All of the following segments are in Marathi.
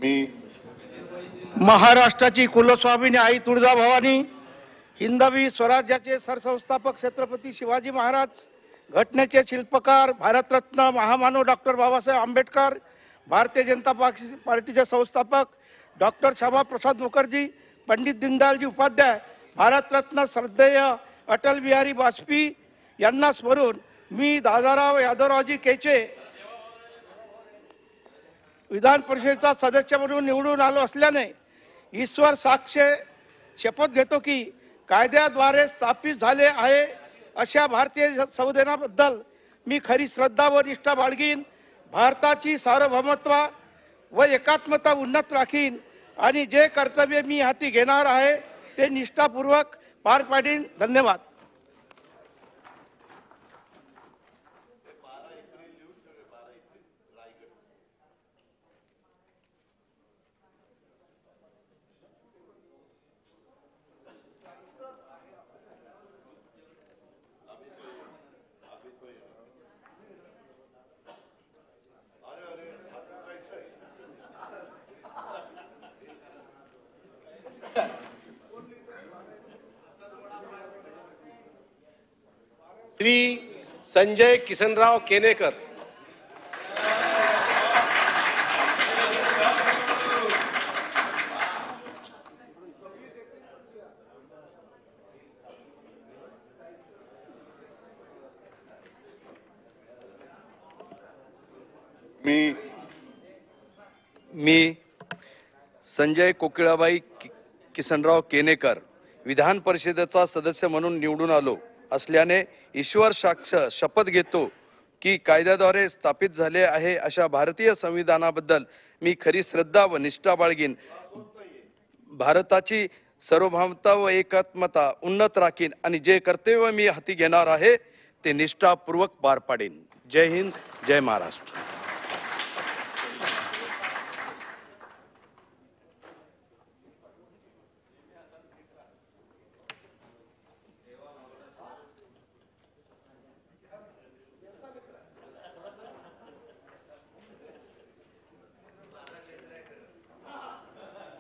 मी महाराष्ट्राची कुलस्वामिनी आई तुळजाभवानी, हिंदवी स्वराज्याचे सरसंस्थापक छत्रपती शिवाजी महाराज, घटनेचे शिल्पकार भारतरत्न महामानव डॉक्टर बाबासाहेब आंबेडकर, भारतीय जनता पार्टीचे संस्थापक डॉक्टर श्यामाप्रसाद मुखर्जी, पंडित दीनदयालजी उपाध्याय, भारतरत्न श्रद्धेय अटल बिहारी वाजपेयी यांना स्मरून मी दादाराव यादवरावजी केचे विधान परिषदेचा सदस्य म्हणून निवडून आलो असल्याने ईश्वर साक्ष शपथ घेतो की कायद्याद्वारे स्थापित झाले आहे अशा भारतीय संविधानाबद्दल मी खरी श्रद्धा व निष्ठा बाळगीन, भारताची सार्वभौमत्व व एकात्मता उन्नत राखीन आणि जे कर्तव्य मी हाती घेणार आहे ते निष्ठापूर्वक पार पाडीन. धन्यवाद. श्री संजय किसनराव केनेकर. मी संजय कोकिळाबाई किसनराव केनेकर विधान परिषदेचा सदस्य म्हणून निवडून आलो असल्याने ईश्वर साक्ष शपथ घेतो की कायद्याद्वारे स्थापित झाले आहे अशा भारतीय संविधानाबद्दल मी खरी श्रद्धा व निष्ठा बाळगीन, भारताची सार्वभौमता व एकात्मता उन्नत राखीन आणि जे कर्तव्य मी हाती घेणार आहे ते निष्ठापूर्वक पार पाडीन. जय हिंद, जय महाराष्ट्र.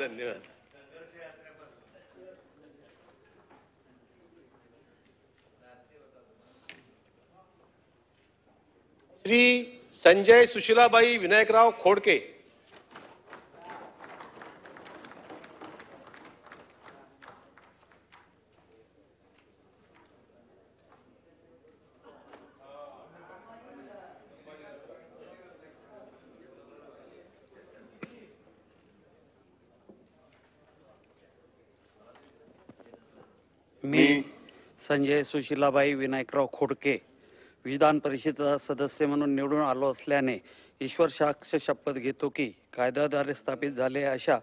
धन्यवाद. श्री संजय सुशीलाबाई विनायकराव खोडके. मी संजय सुशीलाबाई विनायकराव खोडके विधान परिषदेचा सदस्य म्हणून निवडून आलो असल्याने ईश्वर साक्ष शपथ घेतो की कायद्याद्वारे स्थापित झाले अशा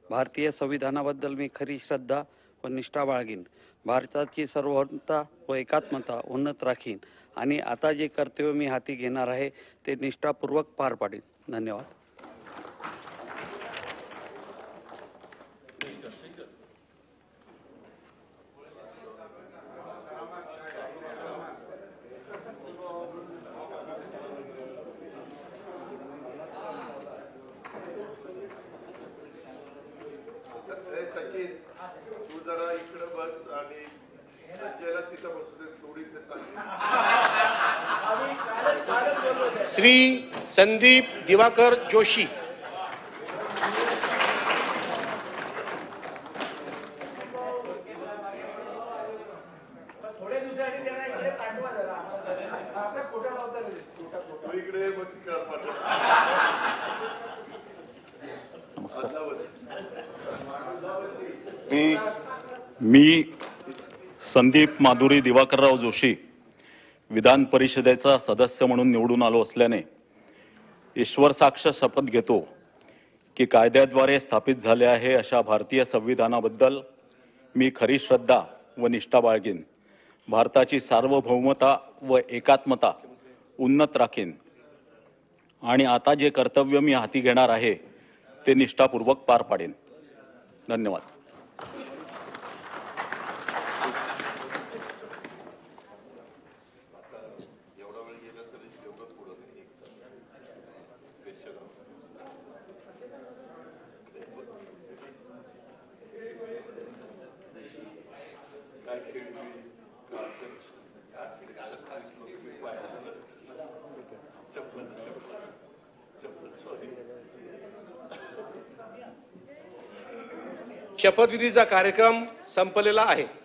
भारतीय संविधानाबद्दल मी खरी श्रद्धा व निष्ठा बाळगीन, भारताची सार्वभौमता व एकात्मता उन्नत राखीन आणि आता जे कर्तव्य मी हाती घेणार आहे ते निष्ठापूर्वक पार पाडीन. धन्यवाद. सचिन तू जरा इकडे बस आणि संजयला तिथं बसू दे, जोडीत श्री संदीप दिवाकर जोशी. इकडे मग तिकडे मी संदीप माधुरी दिवाकरराव जोशी विधान परिषदेचा सदस्य म्हणून निवडून आलो असल्याने ईश्वर साक्ष शपथ घेतो की कायद्याद्वारे स्थापित झाले आहे अशा भारतीय संविधानाबद्दल मी खरी श्रद्धा व निष्ठा बाळगीन, भारताची सार्वभौमता व एकात्मता उन्नत राखीन आणि आता जे कर्तव्य मी हाती घेणार आहे ते निष्ठापूर्वक पार पाडेन. धन्यवाद. शपथविधीचा कार्यक्रम संपलेला आहे.